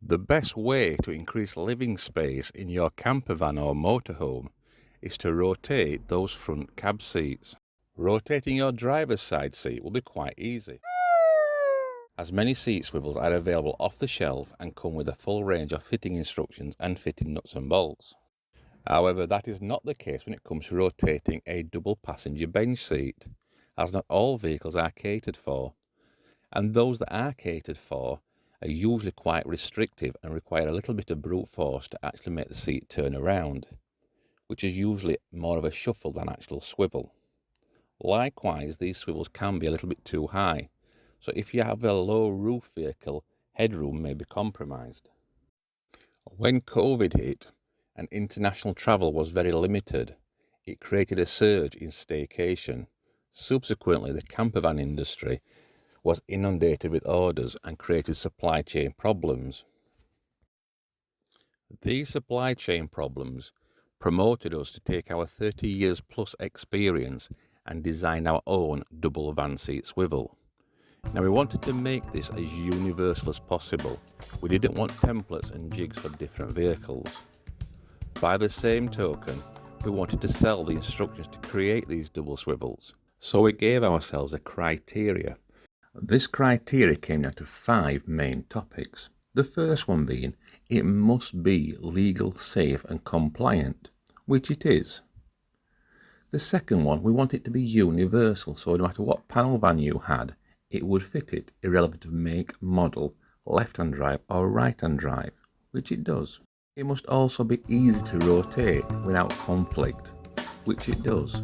The best way to increase living space in your campervan or motorhome is to rotate those front cab seats. Rotating your driver's side seat will be quite easy, as many seat swivels are available off the shelf and come with a full range of fitting instructions and fitting nuts and bolts. However, that is not the case when it comes to rotating a double passenger bench seat, as not all vehicles are catered for, and those that are catered for are usually quite restrictive and require a little bit of brute force to actually make the seat turn around, which is usually more of a shuffle than actual swivel. Likewise, these swivels can be a little bit too high, so if you have a low roof vehicle, headroom may be compromised. When COVID hit and international travel was very limited, it created a surge in staycation. Subsequently, the campervan industry was inundated with orders and created supply chain problems. These supply chain problems promoted us to take our 30 years plus experience and design our own double van seat swivel. Now, we wanted to make this as universal as possible. We didn't want templates and jigs for different vehicles. By the same token, we wanted to sell the instructions to create these double swivels. So we gave ourselves a criteria. This criteria came down to 5 main topics. The first one being, it must be legal, safe and compliant, which it is. The second one, we want it to be universal, so no matter what panel van you had, it would fit it, irrelevant of make, model, left-hand drive or right-hand drive, which it does. It must also be easy to rotate without conflict, which it does.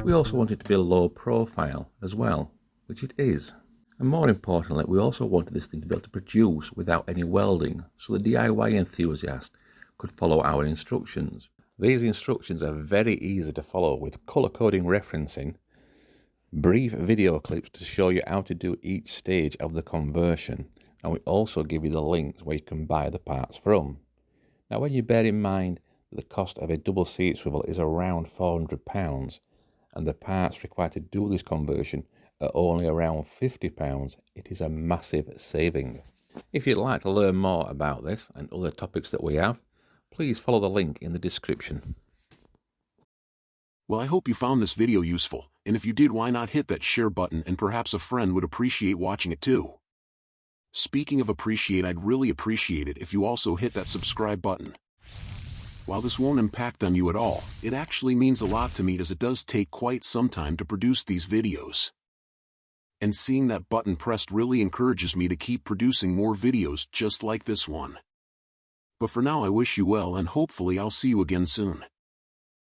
We also want it to be low profile as well, which it is. And more importantly, we also wanted this thing to be able to produce without any welding, so the DIY enthusiast could follow our instructions. These instructions are very easy to follow with colour coding referencing, brief video clips to show you how to do each stage of the conversion, and we also give you the links where you can buy the parts from. Now, when you bear in mind that the cost of a double seat swivel is around £400 and the parts required to do this conversion are only around £50, it is a massive saving. If you'd like to learn more about this and other topics that we have, please follow the link in the description. Well, I hope you found this video useful, and if you did, why not hit that share button, and perhaps a friend would appreciate watching it too. Speaking of appreciate, I'd really appreciate it if you also hit that subscribe button. While this won't impact on you at all, it actually means a lot to me, as it does take quite some time to produce these videos. And seeing that button pressed really encourages me to keep producing more videos just like this one. But for now, I wish you well, and hopefully I'll see you again soon.